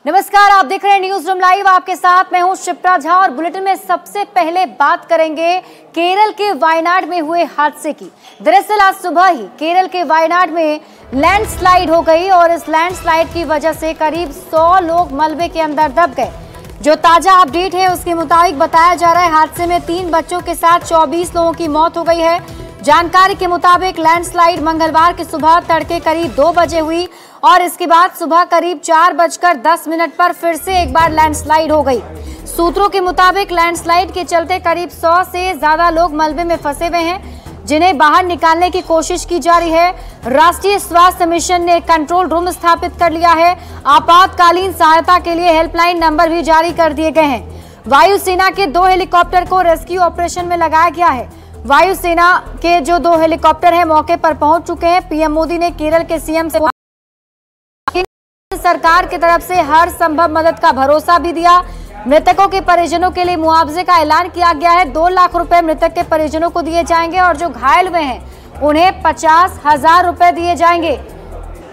नमस्कार, आप देख रहे हैं न्यूज रूम लाइव। आपके साथ मैं हूं शिप्रा झा और बुलेटिन में सबसे पहले बात करेंगे केरल के वायनाड में हुए हादसे की। दरअसल आज सुबह ही केरल के वायनाड में लैंडस्लाइड हो गई और इस लैंडस्लाइड की वजह से करीब 100 लोग मलबे के अंदर दब गए। जो ताजा अपडेट है उसके मुताबिक बताया जा रहा है हादसे में 3 बच्चों के साथ 24 लोगों की मौत हो गई है। जानकारी के मुताबिक लैंडस्लाइड मंगलवार की सुबह तड़के करीब 2 बजे हुई और इसके बाद सुबह करीब 4:10 पर फिर से एक बार लैंडस्लाइड हो गई। सूत्रों के मुताबिक लैंडस्लाइड के चलते करीब 100 से ज्यादा लोग मलबे में फंसे हुए हैं, जिन्हें बाहर निकालने की कोशिश की जा रही है। राष्ट्रीय स्वास्थ्य मिशन ने कंट्रोल रूम स्थापित कर लिया है। आपातकालीन सहायता के लिए हेल्पलाइन नंबर भी जारी कर दिए गए हैं। वायुसेना के 2 हेलीकॉप्टर को रेस्क्यू ऑपरेशन में लगाया गया है। वायुसेना के जो 2 हेलीकॉप्टर हैं मौके पर पहुंच चुके हैं। पीएम मोदी ने केरल के सीएम से सरकार की तरफ से हर संभव मदद का भरोसा भी दिया। मृतकों के परिजनों के लिए मुआवजे का ऐलान किया गया है। 2 लाख रुपए मृतक के परिजनों को दिए जाएंगे और जो घायल हुए हैं उन्हें 50,000 रुपए दिए जाएंगे।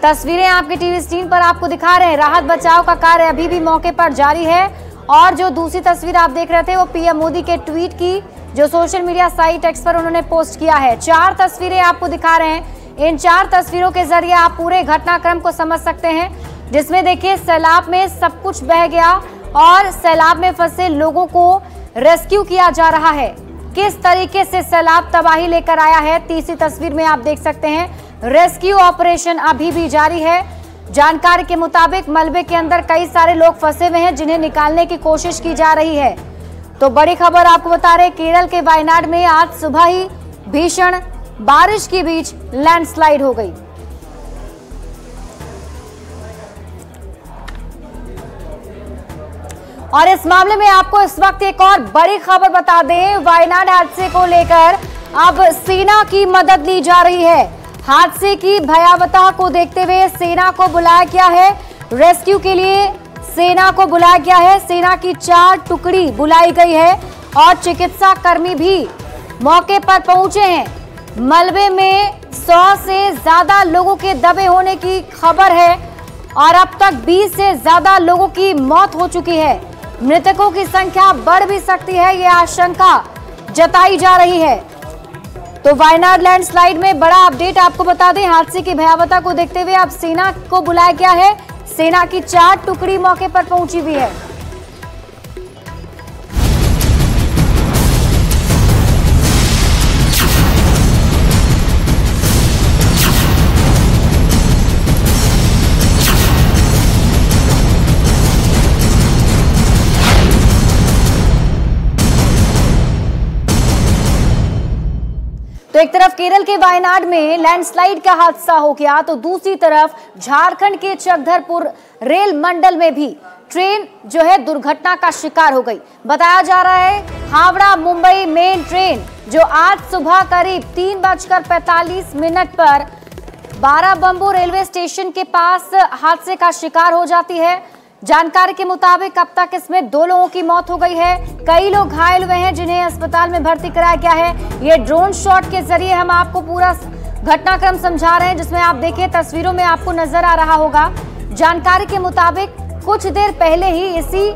तस्वीरें आपकी टीवी स्क्रीन पर आपको दिखा रहे हैं। राहत बचाव का कार्य अभी भी मौके पर जारी है। और जो दूसरी तस्वीर आप देख रहे थे वो पीएम मोदी के ट्वीट की, जो सोशल मीडिया साइट एक्स पर उन्होंने पोस्ट किया है। 4 तस्वीरें आपको दिखा रहे हैं। इन 4 तस्वीरों के जरिए आप पूरे घटनाक्रम को समझ सकते हैं, जिसमें देखिए सैलाब में सब कुछ बह गया और सैलाब में फंसे लोगों को रेस्क्यू किया जा रहा है। किस तरीके से सैलाब तबाही लेकर आया है, तीसरी तस्वीर में आप देख सकते हैं। रेस्क्यू ऑपरेशन अभी भी जारी है। जानकारी के मुताबिक मलबे के अंदर कई सारे लोग फंसे हुए हैं, जिन्हें निकालने की कोशिश की जा रही है। तो बड़ी खबर आपको बता रहे, केरल के वायनाड में आज सुबह ही भीषण बारिश के बीच लैंडस्लाइड हो गई। और इस मामले में आपको इस वक्त एक और बड़ी खबर बता दें। वायनाड हादसे को लेकर अब सेना की मदद ली जा रही है। हादसे की भयावहता को देखते हुए सेना को बुलाया गया है। रेस्क्यू के लिए सेना को बुलाया गया है। सेना की 4 टुकड़ी बुलाई गई है और चिकित्सा कर्मी भी मौके पर पहुंचे हैं। मलबे में 100 से ज्यादा लोगों के दबे होने की खबर है और अब तक 20 से ज्यादा लोगों की मौत हो चुकी है। मृतकों की संख्या बढ़ भी सकती है, ये आशंका जताई जा रही है। तो वायनाड लैंडस्लाइड में बड़ा अपडेट आपको बता दें। हादसे की भयावहता को देखते हुए अब सेना को बुलाया गया है। सेना की 4 टुकड़ी मौके पर पहुंची हुई है। तो एक तरफ केरल के वायनाड में लैंडस्लाइड का हादसा हो गया, तो दूसरी तरफ झारखंड के चकधरपुर रेल मंडल में भी ट्रेन जो है दुर्घटना का शिकार हो गई। बताया जा रहा है हावड़ा मुंबई मेन ट्रेन जो आज सुबह करीब 3:45 पर बाराबंबू रेलवे स्टेशन के पास हादसे का शिकार हो जाती है। जानकारी के मुताबिक अब तक इसमें 2 लोगों की मौत हो गई है। कई लोग घायल हुए हैं, जिन्हें अस्पताल में भर्ती कराया गया है। ये ड्रोन शॉट के जरिए हम आपको पूरा घटनाक्रम समझा रहे हैं, जिसमें आप देखिए तस्वीरों में आपको नजर आ रहा होगा। जानकारी के मुताबिक कुछ देर पहले ही इसी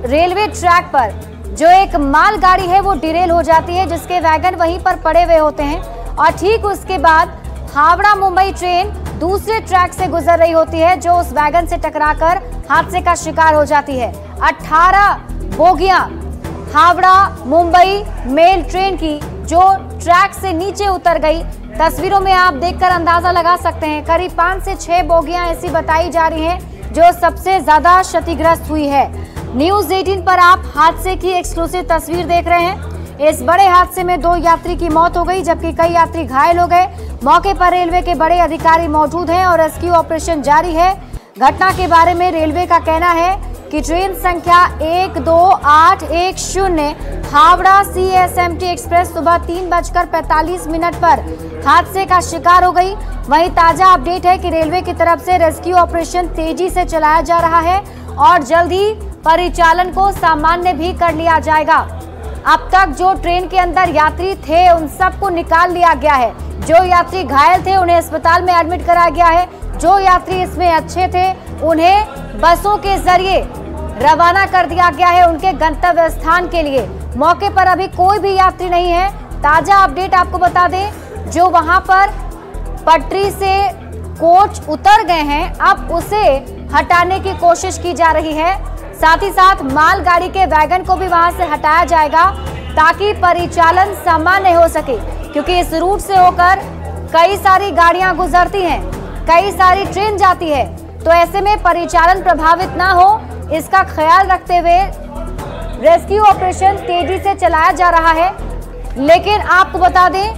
रेलवे ट्रैक पर जो एक मालगाड़ी है वो डिरेल हो जाती है, जिसके वैगन वहीं पर पड़े हुए होते हैं और ठीक उसके बाद हावड़ा मुंबई ट्रेन दूसरे ट्रैक से गुजर रही होती है, जो उस वैगन से टकराकर हादसे का शिकार हो जाती है। 18 बोगियां हावड़ा मुंबई मेल ट्रेन की जो ट्रैक से नीचे उतर गई। तस्वीरों में आप देखकर अंदाजा लगा सकते हैं करीब 5 से 6 बोगियां ऐसी बताई जा रही हैं जो सबसे ज्यादा क्षतिग्रस्त हुई है। न्यूज 18 पर आप हादसे की एक्सक्लूसिव तस्वीर देख रहे हैं। इस बड़े हादसे में 2 यात्री की मौत हो गई, जबकि कई यात्री घायल हो गए। मौके पर रेलवे के बड़े अधिकारी मौजूद हैं और रेस्क्यू ऑपरेशन जारी है। घटना के बारे में रेलवे का कहना है कि ट्रेन संख्या 12810 हावड़ा CSMT एक्सप्रेस सुबह 3:45 पर हादसे का शिकार हो गई। वहीं ताजा अपडेट है कि रेलवे की तरफ से रेस्क्यू ऑपरेशन तेजी से चलाया जा रहा है और जल्द ही परिचालन को सामान्य भी कर लिया जाएगा। अब तक जो ट्रेन के अंदर यात्री थे उन सबको निकाल लिया गया है। जो यात्री घायल थे उन्हें अस्पताल में एडमिट कराया गया है। जो यात्री इसमें अच्छे थे उन्हें बसों के जरिए रवाना कर दिया गया है उनके गंतव्य स्थान के लिए। मौके पर अभी कोई भी यात्री नहीं है। ताजा अपडेट आपको बता दें, जो वहां पर पटरी से कोच उतर गए हैं अब उसे हटाने की कोशिश की जा रही है। साथ ही साथ मालगाड़ी के वैगन को भी वहां से हटाया जाएगा ताकि परिचालन सामान्य हो सके, क्योंकि इस रूट से होकर कई सारी गाड़ियां गुजरती हैं, कई सारी ट्रेन जाती है, तो ऐसे में परिचालन प्रभावित ना हो इसका ख्याल रखते हुए रेस्क्यू ऑपरेशन तेजी से चलाया जा रहा है। लेकिन आपको बता दें,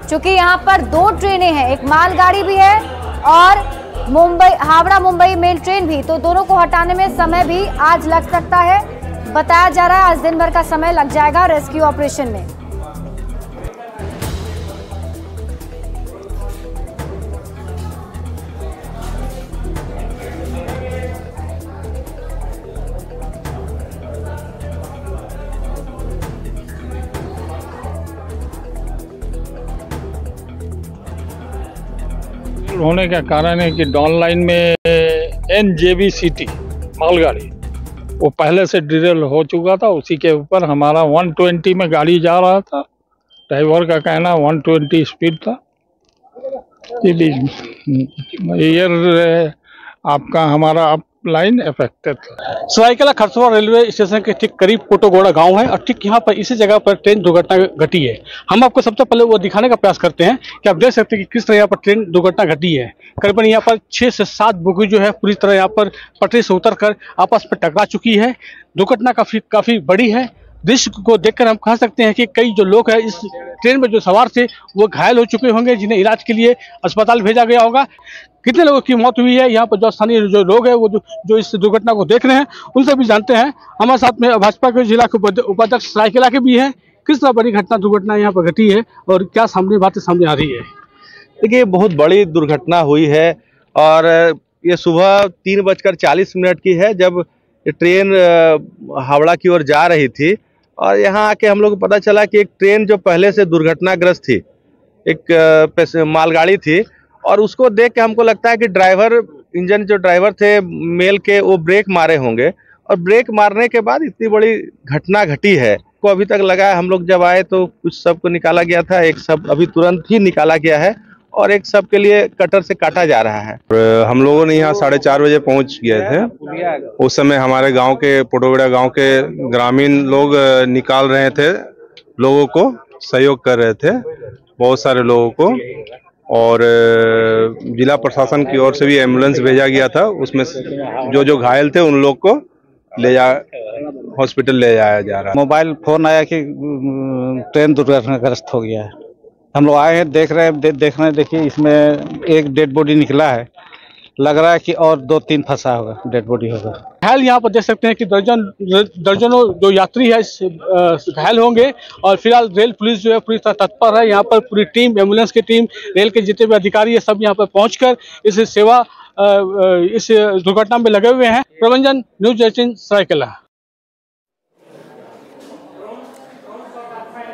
चूंकि यहाँ पर 2 ट्रेनें हैं, एक मालगाड़ी भी है और हावड़ा मुंबई मेल ट्रेन भी, तो दोनों को हटाने में समय भी आज लग सकता है। बताया जा रहा है आज दिन भर का समय लग जाएगा रेस्क्यू ऑपरेशन में। होने का कारण है कि डाउन लाइन में NJBCT मालगाड़ी वो पहले से डिरेल हो चुका था। उसी के ऊपर हमारा 120 में गाड़ी जा रहा था। ड्राइवर का कहना 120 स्पीड था। एयर आपका हमारा अप लाइन अफेक्टेड था। सरायकेला खरसवा रेलवे स्टेशन के ठीक करीब कोटोगोड़ा गांव है और ठीक यहाँ पर इसी जगह पर ट्रेन दुर्घटना घटी है। हम आपको सबसे पहले वो दिखाने का प्रयास करते हैं कि आप देख सकते हैं कि किस तरह यहाँ पर ट्रेन दुर्घटना घटी है। करीबन यहाँ पर 6 से 7 बोगी जो है पूरी तरह यहाँ पर पटरी से उतरकर आपस में टकरा चुकी है। दुर्घटना काफी बड़ी है। दृश्य को देखकर हम कह सकते हैं कि कई जो लोग हैं इस ट्रेन में जो सवार थे वो घायल हो चुके होंगे, जिन्हें इलाज के लिए अस्पताल भेजा गया होगा। कितने लोगों की मौत हुई है यहाँ पर जो स्थानीय जो लोग हैं वो जो इस दुर्घटना को देख रहे हैं उनसे भी जानते हैं। हमारे साथ में भाजपा के जिला के उपाध्यक्ष सरायकेला के भी हैं। किस तरह बड़ी दुर्घटना यहाँ पर घटी है और क्या बातें सामने आ रही है? देखिए, बहुत बड़ी दुर्घटना हुई है और ये सुबह 3:40 की है जब ट्रेन हावड़ा की ओर जा रही थी और यहाँ आके हम लोग को पता चला कि एक ट्रेन जो पहले से दुर्घटनाग्रस्त थी, एक मालगाड़ी थी, और उसको देख के हमको लगता है कि इंजन जो ड्राइवर थे मेल के वो ब्रेक मारे होंगे और ब्रेक मारने के बाद इतनी बड़ी घटना घटी है। को अभी तक लगा है, हम लोग जब आए तो कुछ सब को निकाला गया था, एक सब अभी तुरंत ही निकाला गया है और एक सब के लिए कटर से काटा जा रहा है। हम लोगों ने यहाँ 4:30 बजे पहुँच गए थे। उस समय हमारे गांव के पोटोगड़ा गांव के ग्रामीण लोग निकाल रहे थे, लोगों को सहयोग कर रहे थे, बहुत सारे लोगों को, और जिला प्रशासन की ओर से भी एम्बुलेंस भेजा गया था। उसमें जो घायल थे उन लोग को हॉस्पिटल ले जाया जा रहा है। मोबाइल फोन आया कि ट्रेन दुर्घटनाग्रस्त हो गया है। हम लोग आए हैं, देख रहे हैं, देखिए इसमें एक डेड बॉडी निकला है। लग रहा है कि और 2-3 फंसा होगा, डेड बॉडी होगा। घायल यहाँ पर देख सकते हैं कि दर्जनों जो यात्री है घायल होंगे और फिलहाल रेल पुलिस जो है पूरी तरह तत्पर है। यहाँ पर पूरी टीम, एम्बुलेंस की टीम, रेल के जितने भी अधिकारी है सब यहाँ पर पहुंचकर इस दुर्घटना में लगे हुए हैं। प्रभंजन, न्यूज़ 18 सरायकेला।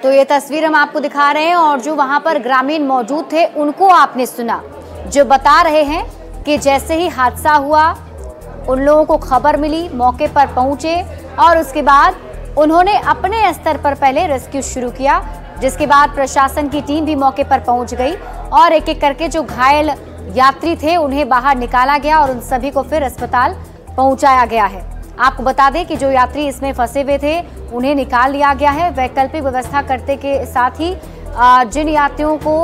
तो ये तस्वीर हम आपको दिखा रहे हैं और जो वहां पर ग्रामीण मौजूद थे उनको आपने सुना, जो बता रहे हैं कि जैसे ही हादसा हुआ उन लोगों को खबर मिली, मौके पर पहुंचे और उसके बाद उन्होंने अपने स्तर पर पहले रेस्क्यू शुरू किया, जिसके बाद प्रशासन की टीम भी मौके पर पहुंच गई और एक एक करके जो घायल यात्री थे उन्हें बाहर निकाला गया और उन सभी को फिर अस्पताल पहुंचाया गया है। आपको बता दें कि जो यात्री इसमें फंसे हुए थे उन्हें निकाल लिया गया है। वैकल्पिक व्यवस्था करते के साथ ही जिन यात्रियों को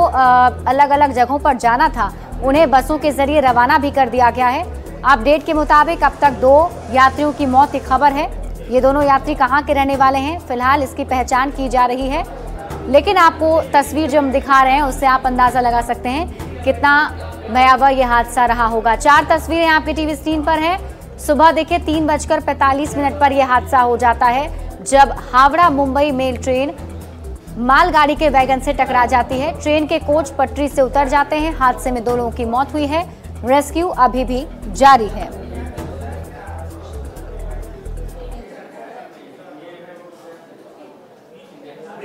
अलग अलग जगहों पर जाना था उन्हें बसों के जरिए रवाना भी कर दिया गया है। अपडेट के मुताबिक अब तक 2 यात्रियों की मौत की खबर है। ये दोनों यात्री कहां के रहने वाले हैं, फिलहाल इसकी पहचान की जा रही है, लेकिन आपको तस्वीर जो हम दिखा रहे हैं उससे आप अंदाजा लगा सकते हैं कितना भयावह ये हादसा रहा होगा। 4 तस्वीरें आपकी टीवी स्क्रीन पर है। सुबह देखिए 3:45 पर यह हादसा हो जाता है जब हावड़ा मुंबई मेल ट्रेन मालगाड़ी के वैगन से टकरा जाती है। ट्रेन के कोच पटरी से उतर जाते हैं। हादसे में 2 लोगों की मौत हुई है। रेस्क्यू अभी भी जारी है।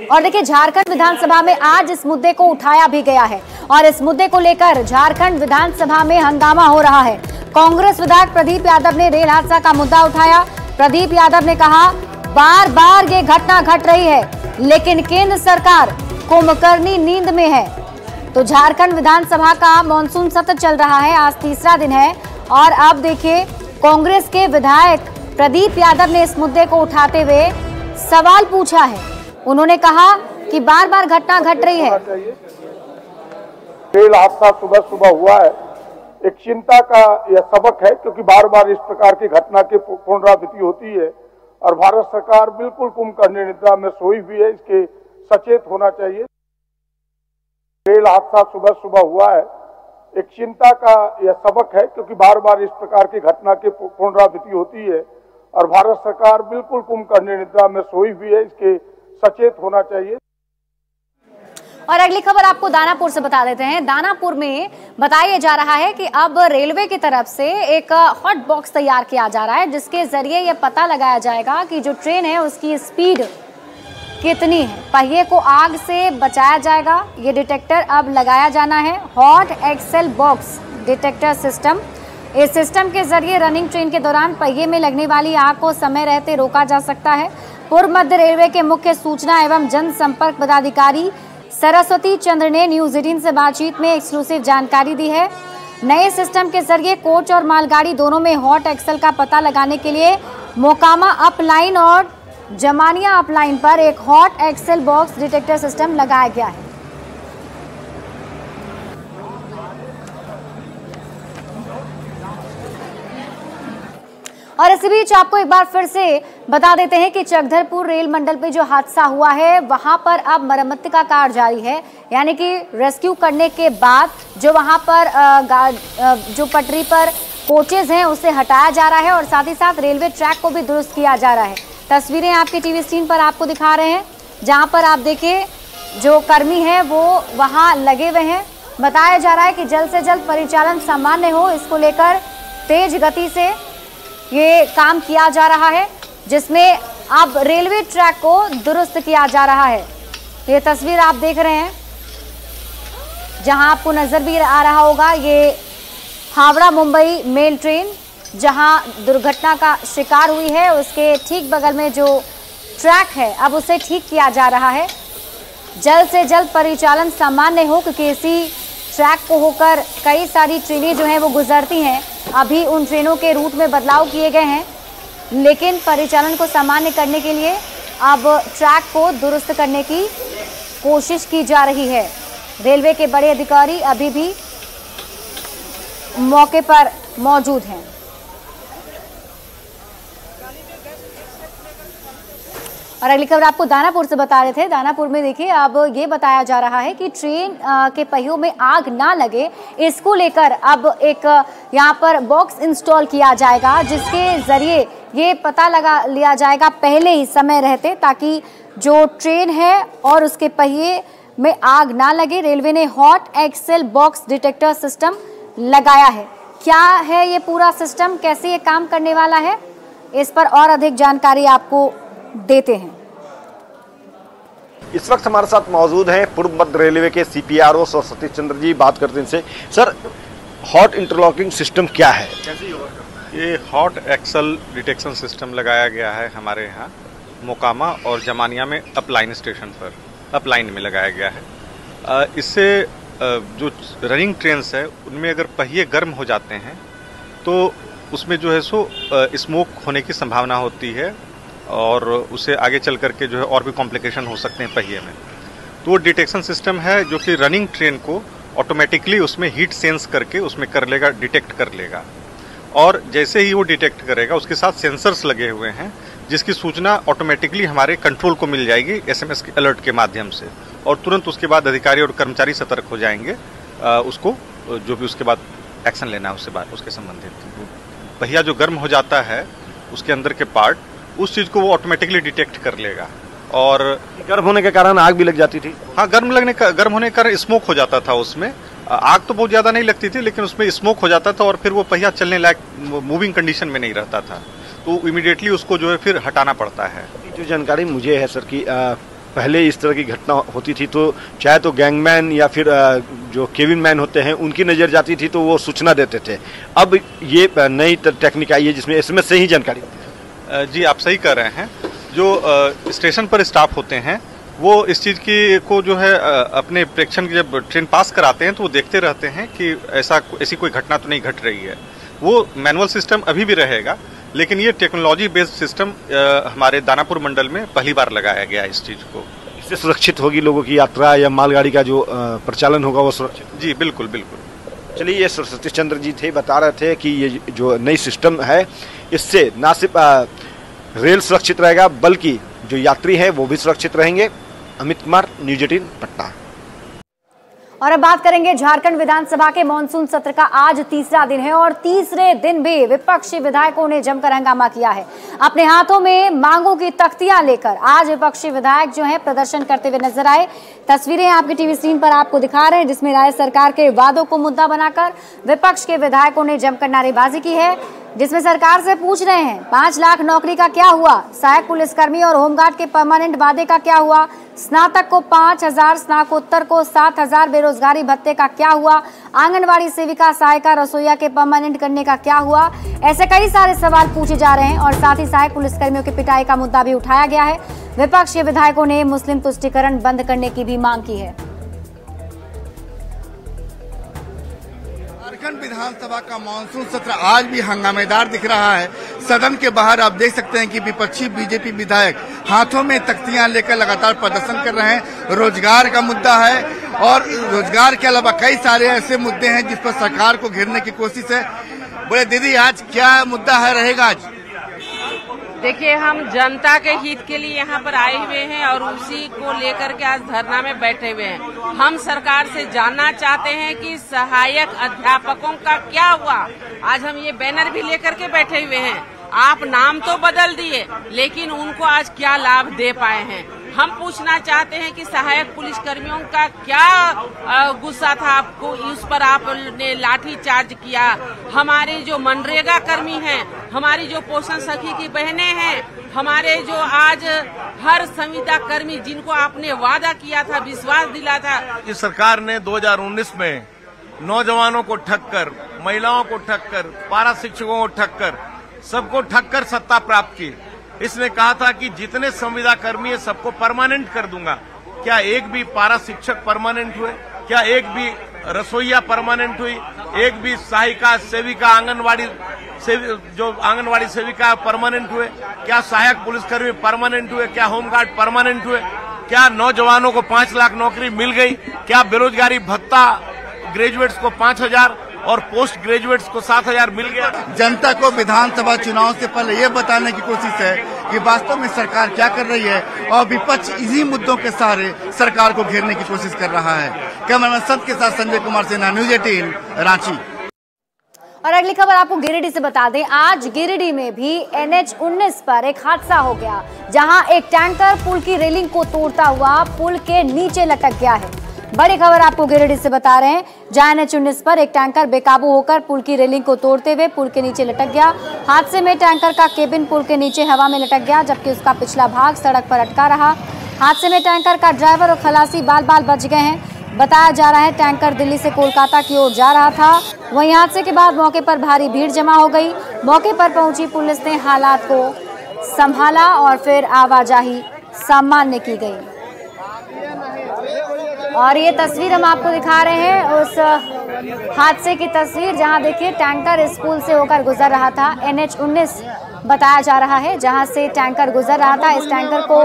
और देखिए झारखंड विधानसभा में आज इस मुद्दे को उठाया भी गया है और इस मुद्दे को लेकर झारखंड विधानसभा में हंगामा हो रहा है। कांग्रेस विधायक प्रदीप यादव ने रेल हादसा का मुद्दा उठाया। प्रदीप यादव ने कहा, बार बार ये घटना घट रही है, लेकिन केंद्र सरकार कुंभकर्णी नींद में है। तो झारखंड विधानसभा का मॉनसून सत्र चल रहा है, आज तीसरा दिन है और अब देखिए कांग्रेस के विधायक प्रदीप यादव ने इस मुद्दे को उठाते हुए सवाल पूछा है। उन्होंने कहा कि बार बार घटना घट रही है। रेल हादसा सुबह सुबह हुआ है, एक चिंता का यह सबक है, क्योंकि बार बार इस प्रकार की घटना की पुनरावृत्ति होती है और भारत सरकार बिल्कुल कुंभकर्णी निद्रा में सोई हुई है। इसके सचेत होना चाहिए। रेल हादसा सुबह सुबह हुआ है, एक चिंता का यह सबक है, क्योंकि बार बार इस प्रकार की घटना की पुनरावृत्ति होती है और भारत सरकार बिल्कुल कुंभकर्णी निद्रा में सोई हुई है। इसके सचेत होना चाहिए। और अगली खबर आपको दानापुर से बता देते हैं। दानापुर में बताया जा रहा है कि अब रेलवे की तरफ से एक हॉट बॉक्स तैयार किया जा रहा है, जिसके जरिए यह पता लगाया जाएगा कि जो ट्रेन है उसकी स्पीड कितनी है। पहिए को आग से बचाया जाएगा। ये डिटेक्टर अब लगाया जाना है, hot axle box detector system. इस सिस्टम के जरिए रनिंग ट्रेन के दौरान पहिए में लगने वाली आग को समय रहते रोका जा सकता है। पूर्व मध्य रेलवे के मुख्य सूचना एवं जनसंपर्क पदाधिकारी सरस्वती चंद्र ने न्यूज 18 से बातचीत में एक्सक्लूसिव जानकारी दी है। नए सिस्टम के जरिए कोच और मालगाड़ी दोनों में हॉट एक्सेल का पता लगाने के लिए मोकामा अप लाइन और जमानिया अप लाइन पर एक hot axle box detector system लगाया गया है। और इसी बीच आपको एक बार फिर से बता देते हैं कि चकधरपुर रेल मंडल पे जो हादसा हुआ है वहां पर अब मरम्मती का कार्य जारी है, यानी कि रेस्क्यू करने के बाद जो वहां पर जो पटरी पर कोचेज हैं उसे हटाया जा रहा है और साथ ही साथ रेलवे ट्रैक को भी दुरुस्त किया जा रहा है। तस्वीरें आपके टीवी स्क्रीन पर आपको दिखा रहे हैं, जहां पर आप देखिए जो कर्मी हैं वो वहां लगे हुए हैं। बताया जा रहा है कि जल्द से जल्द परिचालन सामान्य हो, इसको लेकर तेज गति से ये काम किया जा रहा है, जिसमें अब रेलवे ट्रैक को दुरुस्त किया जा रहा है। ये तस्वीर आप देख रहे हैं, जहां आपको नजर भी आ रहा होगा, ये हावड़ा मुंबई मेल ट्रेन जहां दुर्घटना का शिकार हुई है, उसके ठीक बगल में जो ट्रैक है अब उसे ठीक किया जा रहा है। जल्द से जल्द परिचालन सामान्य हो, क्योंकि इसी ट्रैक को होकर कई सारी ट्रेनें जो हैं वो गुजरती हैं। अभी उन ट्रेनों के रूट में बदलाव किए गए हैं, लेकिन परिचालन को सामान्य करने के लिए अब ट्रैक को दुरुस्त करने की कोशिश की जा रही है। रेलवे के बड़े अधिकारी अभी भी मौके पर मौजूद हैं। और अगली खबर आपको दानापुर से बता रहे थे। दानापुर में देखिए अब ये बताया जा रहा है कि ट्रेन के पहियों में आग ना लगे, इसको लेकर अब एक यहाँ पर बॉक्स इंस्टॉल किया जाएगा, जिसके जरिए ये पता लगा लिया जाएगा पहले ही समय रहते, ताकि जो ट्रेन है और उसके पहिए में आग ना लगे। रेलवे ने hot axle box detector system लगाया है। क्या है ये पूरा सिस्टम, कैसे ये काम करने वाला है, इस पर और अधिक जानकारी आपको देते हैं। इस वक्त हमारे साथ मौजूद हैं पूर्व मध्य रेलवे के CPRO सरस्वती चंद्र जी। बात करते हैं इनसे। सर, हॉट इंटरलॉकिंग सिस्टम क्या है? ये हॉट एक्सेल डिटेक्शन सिस्टम लगाया गया है हमारे यहाँ मोकामा और जमानिया में अपलाइन स्टेशन पर, अपलाइन में लगाया गया है। इससे जो रनिंग ट्रेन्स है उनमें अगर पहिए गर्म हो जाते हैं तो उसमें जो है सो स्मोक होने की संभावना होती है और उससे आगे चल करके जो है और भी कॉम्प्लिकेशन हो सकते हैं पहिए में। तो वो डिटेक्शन सिस्टम है जो कि रनिंग ट्रेन को ऑटोमेटिकली उसमें हीट सेंस करके उसमें कर लेगा, डिटेक्ट कर लेगा। और जैसे ही वो डिटेक्ट करेगा उसके साथ सेंसर्स लगे हुए हैं, जिसकी सूचना ऑटोमेटिकली हमारे कंट्रोल को मिल जाएगी SMS के अलर्ट के माध्यम से, और तुरंत उसके बाद अधिकारी और कर्मचारी सतर्क हो जाएंगे उसको जो भी उसके बाद एक्शन लेना है उसके संबंधित। पहिया जो गर्म हो जाता है उसके अंदर के पार्ट, उस चीज़ को वो ऑटोमेटिकली डिटेक्ट कर लेगा। और गर्म होने के कारण आग भी लग जाती थी? हाँ, गर्म होने के कारण स्मोक हो जाता था। उसमें आग तो बहुत ज़्यादा नहीं लगती थी, लेकिन उसमें स्मोक हो जाता था और फिर वो पहिया चलने लायक मूविंग कंडीशन में नहीं रहता था, तो इमीडिएटली उसको जो है फिर हटाना पड़ता है। जो जानकारी मुझे है सर कि पहले इस तरह की घटना होती थी तो चाहे तो गैंगमैन या फिर जो केबिन मैन होते हैं उनकी नज़र जाती थी तो वो सूचना देते थे। अब ये नई टेक्निक आई है जिसमें SMS से ही जानकारी होती है। जी आप सही कह रहे हैं। जो स्टेशन पर स्टाफ होते हैं वो इस चीज़ की को जो है अपने प्रेक्षण की जब ट्रेन पास कराते हैं तो वो देखते रहते हैं कि ऐसी कोई घटना तो नहीं घट रही है। वो मैनुअल सिस्टम अभी भी रहेगा, लेकिन ये टेक्नोलॉजी बेस्ड सिस्टम हमारे दानापुर मंडल में पहली बार लगाया गया इस चीज़ को। इससे सुरक्षित होगी लोगों की यात्रा या मालगाड़ी का जो प्रचालन होगा वो सुरक्षित। जी बिल्कुल बिल्कुल। चलिए, ये सतीश चंद्र जी थे, बता रहे थे कि ये जो नई सिस्टम है इससे न सिर्फ रेल सुरक्षित रहेगा बल्कि जो यात्री हैं वो भी सुरक्षित रहेंगे। अमित कुमार, न्यूज़ 18 पटना। और अब बात करेंगे झारखंड विधानसभा के मॉनसून सत्र का। आज तीसरा दिन है और तीसरे दिन भी विपक्षी विधायकों ने जमकर हंगामा किया है। अपने हाथों में मांगों की तख्तियां लेकर आज विपक्षी विधायक जो है प्रदर्शन करते हुए नजर आए। तस्वीरें आपकी टीवी स्क्रीन पर आपको दिखा रहे हैं जिसमें राज्य सरकार के वादों को मुद्दा बनाकर विपक्ष के विधायकों ने जमकर नारेबाजी की है, जिसमें सरकार से पूछ रहे हैं 5 लाख नौकरी का क्या हुआ, सहायक पुलिसकर्मी और होमगार्ड के परमानेंट वादे का क्या हुआ, स्नातक को 5,000, स्नातकोत्तर को 7,000, बेरोजगारी भत्ते का क्या हुआ, आंगनवाड़ी सेविका, सहायिका, रसोईया के परमानेंट करने का क्या हुआ। ऐसे कई सारे सवाल पूछे जा रहे हैं और साथ ही सहायक पुलिसकर्मियों की पिटाई का मुद्दा भी उठाया गया है। विपक्ष के विधायकों ने मुस्लिम तुष्टीकरण बंद करने की भी मांग की है। झारखंड विधानसभा का मानसून सत्र आज भी हंगामेदार दिख रहा है। सदन के बाहर आप देख सकते हैं कि विपक्षी बीजेपी विधायक हाथों में तख्तियां लेकर लगातार प्रदर्शन कर रहे हैं। रोजगार का मुद्दा है और रोजगार के अलावा कई सारे ऐसे मुद्दे हैं जिस पर सरकार को घेरने की कोशिश है। बोले दीदी, आज क्या मुद्दा है रहेगा? आज देखिए, हम जनता के हित के लिए यहाँ पर आए हुए हैं और उसी को लेकर के आज धरना में बैठे हुए हैं। हम सरकार से जानना चाहते हैं कि सहायक अध्यापकों का क्या हुआ। आज हम ये बैनर भी लेकर के बैठे हुए हैं। आप नाम तो बदल दिए लेकिन उनको आज क्या लाभ दे पाए हैं। हम पूछना चाहते हैं कि सहायक पुलिसकर्मियों का क्या गुस्सा था आपको, उस पर आपने लाठी चार्ज किया। हमारे जो मनरेगा कर्मी हैं, हमारी जो पोषण सखी की बहनें हैं, हमारे जो आज हर संविदा कर्मी जिनको आपने वादा किया था, विश्वास दिला था। इस सरकार ने 2019 में नौजवानों को ठग कर, महिलाओं को ठग कर, पारा शिक्षकों को ठग कर, सबको ठग कर सत्ता प्राप्त की। इसने कहा था कि जितने संविदा कर्मी है सबको परमानेंट कर दूंगा। क्या एक भी पारा शिक्षक परमानेंट हुए? क्या एक भी रसोईया परमानेंट हुई? एक भी सहायिका, सेविका, आंगनवाड़ी सेविका परमानेंट हुए? क्या सहायक पुलिसकर्मी परमानेंट हुए? क्या होमगार्ड परमानेंट हुए? क्या नौजवानों को 5 लाख नौकरी मिल गई? क्या बेरोजगारी भत्ता ग्रेजुएट्स को 5,000 और पोस्ट ग्रेजुएट्स को 7,000 मिल गया? जनता को विधानसभा चुनाव से पहले ये बताने की कोशिश है कि वास्तव में सरकार क्या कर रही है और विपक्ष इन्हीं मुद्दों के सहारे सरकार को घेरने की कोशिश कर रहा है। कैमरामैन संत के साथ संजय कुमार सिन्हा, न्यूज़ 18 रांची। और अगली खबर आपको गिरिडीह से बता दें। आज गिरिडीह में भी NH-19 पर एक हादसा हो गया, जहां एक टैंकर पुल की रेलिंग को तोड़ता हुआ पुल के नीचे लटक गया है। बड़ी खबर आपको गिरिडीह से बता रहे हैं, जहां NH-19 पर एक टैंकर बेकाबू होकर पुल की रेलिंग को तोड़ते हुए पुल के नीचे लटक गया। हादसे में टैंकर का केबिन पुल के नीचे हवा में लटक गया, जबकि उसका पिछला भाग सड़क पर अटका रहा। हादसे में टैंकर का ड्राइवर और खलासी बाल बाल बच गए हैं। बताया जा रहा है टैंकर दिल्ली से कोलकाता की ओर जा रहा था। वहीं हादसे के बाद मौके पर भारी भीड़ जमा हो गई। मौके पर पहुंची पुलिस ने हालात को संभाला और फिर आवाजाही सामान्य की गई। और ये तस्वीर हम आपको दिखा रहे हैं उस हादसे की तस्वीर, जहां देखिए टैंकर इस पुल से होकर गुजर रहा था। NH-19 बताया जा रहा है जहां से टैंकर गुजर रहा था। इस टैंकर को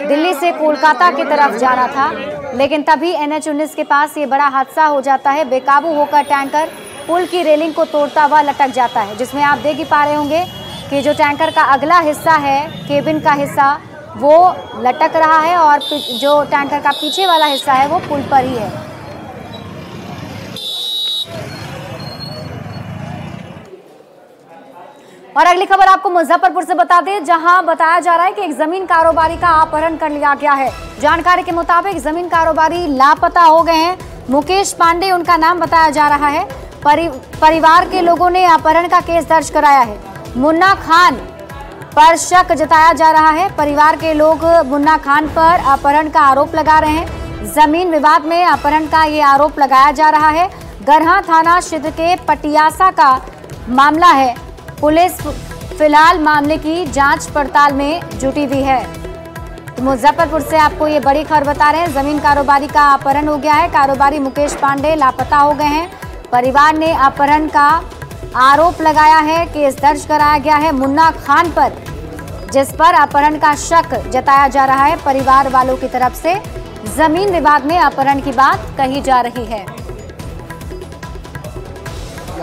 दिल्ली से कोलकाता की तरफ जाना था, लेकिन तभी NH-19 के पास ये बड़ा हादसा हो जाता है। बेकाबू होकर टैंकर पुल की रेलिंग को तोड़ता हुआ लटक जाता है, जिसमें आप देख ही पा रहे होंगे कि जो टैंकर का अगला हिस्सा है, केबिन का हिस्सा, वो लटक रहा है और जो टैंकर का पीछे वाला हिस्सा है वो पुल पर ही है। और अगली खबर आपको मुजफ्फरपुर से बता दें, जहां बताया जा रहा है कि एक जमीन कारोबारी का अपहरण कर लिया गया है। जानकारी के मुताबिक जमीन कारोबारी लापता हो गए हैं। मुकेश पांडे उनका नाम बताया जा रहा है। परिवार के लोगों ने अपहरण का केस दर्ज कराया है। मुन्ना खान पर शक जताया जा रहा है। परिवार के लोग मुन्ना खान पर अपहरण का आरोप लगा रहे हैं। जमीन विवाद में अपहरण का ये आरोप लगाया जा रहा है। गरहा थाना क्षेत्र के पटियासा का मामला है। पुलिस फिलहाल मामले की जांच पड़ताल में जुटी हुई है। तो मुजफ्फरपुर से आपको ये बड़ी खबर बता रहे हैं, जमीन कारोबारी का अपहरण हो गया है। कारोबारी मुकेश पांडे लापता हो गए हैं। परिवार ने अपहरण का आरोप लगाया है। केस दर्ज कराया गया है मुन्ना खान पर, जिस पर अपहरण का शक जताया जा रहा है। परिवार वालों की तरफ से जमीन विवाद में अपहरण की बात कही जा रही है।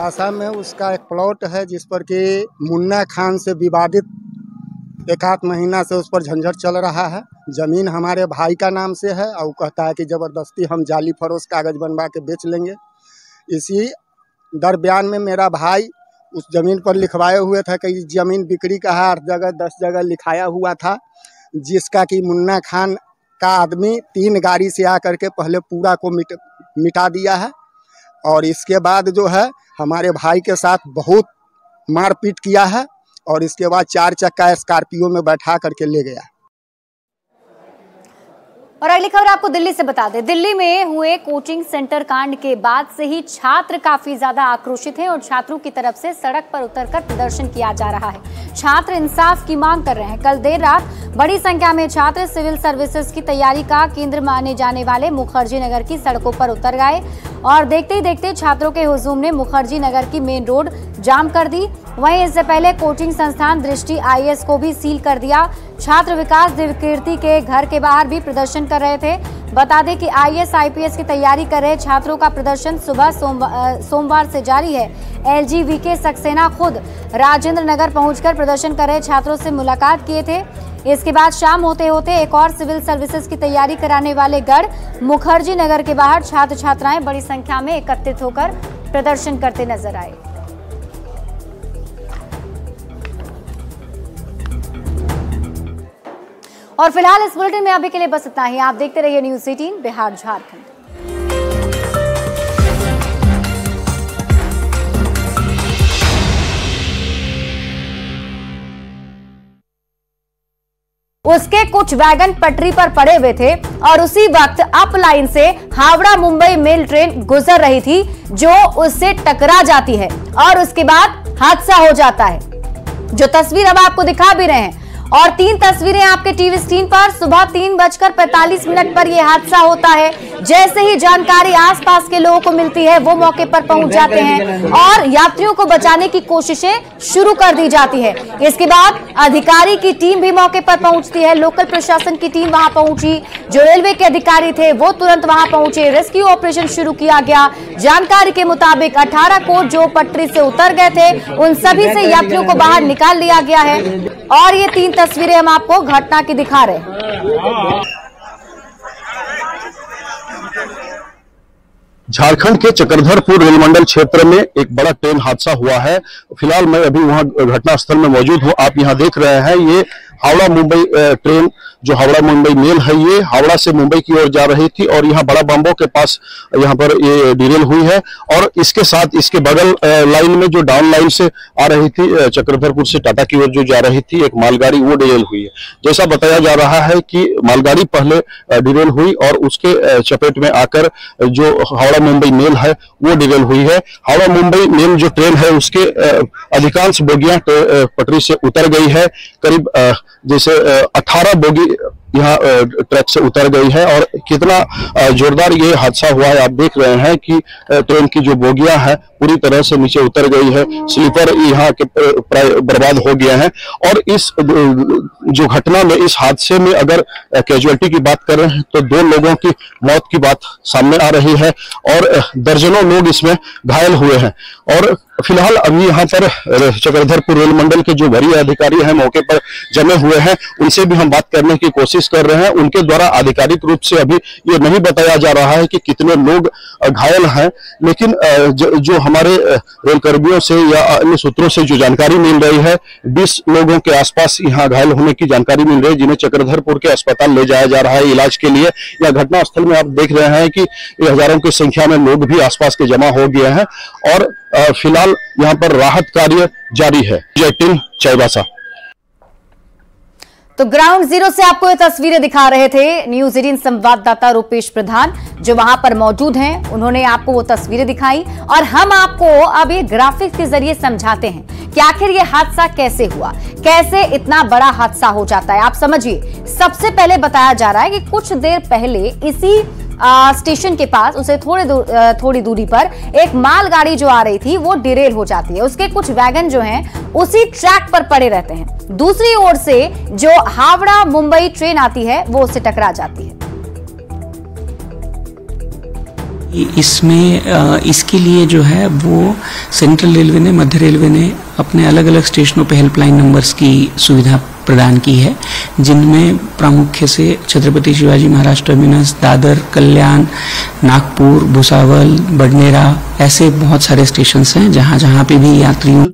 आसाम में उसका एक प्लॉट है जिस पर कि मुन्ना खान से विवादित 1-8 महीना से उस पर झंझट चल रहा है। जमीन हमारे भाई का नाम से है और वो कहता है कि ज़बरदस्ती हम जाली फरोश कागज बनवा के बेच लेंगे। इसी दरमियान में मेरा भाई उस जमीन पर लिखवाए हुए था कि जमीन बिक्री का है, 8 जगह 10 जगह लिखाया हुआ था, जिसका कि मुन्ना खान का आदमी 3 गाड़ी से आकर के पहले पूरा को मिटा दिया है और इसके बाद जो है हमारे भाई के साथ बहुत मारपीट किया है और इसके बाद 4 चक्का स्कॉर्पियो में बैठा करके ले गया। और अगली खबर आपको दिल्ली से बता दें। दिल्ली में हुए कोचिंग सेंटर कांड के बाद से ही छात्र काफी ज्यादा आक्रोशित हैं और छात्रों की तरफ से सड़क पर उतरकर प्रदर्शन किया जा रहा है। छात्र इंसाफ की मांग कर रहे हैं। कल देर रात बड़ी संख्या में छात्र सिविल सर्विसेज की तैयारी का केंद्र माने जाने वाले मुखर्जी नगर की सड़कों पर उतर गए और देखते ही देखते छात्रों के हुजूम ने मुखर्जी नगर की मेन रोड जाम कर दी। वहीं इससे पहले कोचिंग संस्थान दृष्टि IAS को भी सील कर दिया। छात्र विकास दिव्यकीर्ति के घर के बाहर भी प्रदर्शन कर रहे थे। बता दें कि IAS IPS की तैयारी कर रहे छात्रों का प्रदर्शन सुबह सोमवार से जारी है। LGVK सक्सेना खुद राजेंद्र नगर पहुंचकर प्रदर्शन कर रहे छात्रों से मुलाकात किए थे। इसके बाद शाम होते होते एक और सिविल सर्विसेज की तैयारी कराने वाले गढ़ मुखर्जी नगर के बाहर छात्र छात्राएं बड़ी संख्या में एकत्रित होकर प्रदर्शन करते नजर आए। और फिलहाल इस बुलेटिन में अभी के लिए बस इतना ही। आप देखते रहिए न्यूज़ 18 बिहार झारखंड। उसके कुछ वैगन पटरी पर पड़े हुए थे और उसी वक्त अप लाइन से हावड़ा मुंबई मेल ट्रेन गुजर रही थी जो उससे टकरा जाती है और उसके बाद हादसा हो जाता है, जो तस्वीर अब आपको दिखा भी रहे हैं। और 3 तस्वीरें आपके टीवी स्क्रीन पर। सुबह 3:45 पर यह हादसा होता है। जैसे ही जानकारी आसपास के लोगों को मिलती है वो मौके पर पहुंच जाते हैं और यात्रियों को बचाने की कोशिशें शुरू कर दी जाती है। इसके बाद अधिकारी की टीम भी मौके पर पहुंचती है। लोकल प्रशासन की टीम वहां पहुंची, जो रेलवे के अधिकारी थे वो तुरंत वहां पहुंचे। रेस्क्यू ऑपरेशन शुरू किया गया। जानकारी के मुताबिक 18 कोच जो पटरी से उतर गए थे उन सभी से यात्रियों को बाहर निकाल लिया गया है। और ये 3 तस्वीरें हम आपको घटना की दिखा रहे हैं। झारखंड के चक्रधरपुर रेल मंडल क्षेत्र में एक बड़ा ट्रेन हादसा हुआ है। फिलहाल मैं अभी वहां घटना स्थल में मौजूद हूं। आप यहां देख रहे हैं ये हावड़ा मुंबई ट्रेन जो हावड़ा मुंबई मेल है, ये हावड़ा से मुंबई की ओर जा रही थी और यहाँ बड़ा बम्बो के पास यहाँ पर ये डिरेल हुई है। और इसके साथ इसके बगल लाइन में जो डाउन लाइन से आ रही थी चक्रधरपुर से टाटा की ओर जो जा रही थी एक मालगाड़ी, वो डिरेल हुई है। जैसा बताया जा रहा है कि मालगाड़ी पहले डिरेल हुई और उसके चपेट में आकर जो हावड़ा मुंबई मेल है वो डिरेल हुई है। हावड़ा मुंबई मेल जो ट्रेन है उसके अधिकांश बोगियां पटरी से उतर गई है। करीब जैसे 18 बोगी यहाँ ट्रैक से उतर गई है। और कितना जोरदार ये हादसा हुआ है आप देख रहे हैं कि ट्रेन की जो बोगियां हैं पूरी तरह से नीचे उतर गई है। स्लीपर यहाँ के प्राय बर्बाद हो गया है। और इस जो घटना में, इस हादसे में अगर कैजुअलिटी की बात कर रहे हैं तो 2 लोगों की मौत की बात सामने आ रही है और दर्जनों लोग इसमें घायल हुए हैं। और फिलहाल अभी यहाँ पर चक्रधरपुर रेल मंडल के जो वरीय अधिकारी हैं मौके पर जमे हुए हैं, उनसे भी हम बात करने की कोशिश कर रहे हैं। उनके द्वारा आधिकारिक रूप से अभी ये नहीं बताया जा रहा है कि कितने लोग घायल हैं, लेकिन जो हमारे रेल कर्मियों से या अन्य सूत्रों से जो जानकारी मिल रही है 20 लोगों के आसपास यहाँ घायल होने की जानकारी मिल रही है, जिन्हें चक्रधरपुर के अस्पताल ले जाया जा रहा है इलाज के लिए। या घटना स्थल में आप देख रहे हैं कि हजारों की संख्या में लोग भी आसपास के जमा हो गए हैं और फिलहाल यहाँ पर राहत कार्य जारी है। जय टीम चाईबासा। तो ग्राउंड जीरो से आपको ये तस्वीरें दिखा रहे थे न्यूज 18 संवाददाता रूपेश प्रधान, जो वहां पर मौजूद हैं। उन्होंने आपको वो तस्वीरें दिखाई और हम आपको अब ये ग्राफिक्स के जरिए समझाते हैं कि आखिर ये हादसा कैसे हुआ, कैसे इतना बड़ा हादसा हो जाता है। आप समझिए, सबसे पहले बताया जा रहा है कि कुछ देर पहले इसी स्टेशन के पास उसे थोड़ी दूरी पर एक मालगाड़ी जो आ रही थी वो डिरेल हो जाती है। उसके कुछ वैगन जो हैं उसी ट्रैक पर पड़े रहते हैं। दूसरी ओर से जो हावड़ा मुंबई ट्रेन आती है वो उससे टकरा जाती है। इसमें इसके लिए जो है वो सेंट्रल रेलवे ने, मध्य रेलवे ने अपने अलग अलग स्टेशनों पे हेल्पलाइन नंबर्स की सुविधा प्रदान की है, जिनमें प्रामुख्य से छत्रपति शिवाजी महाराज टर्मिनस, दादर, कल्याण, नागपुर, भुसावल, बडनेरा, ऐसे बहुत सारे स्टेशंस हैं जहां पे भी यात्रियों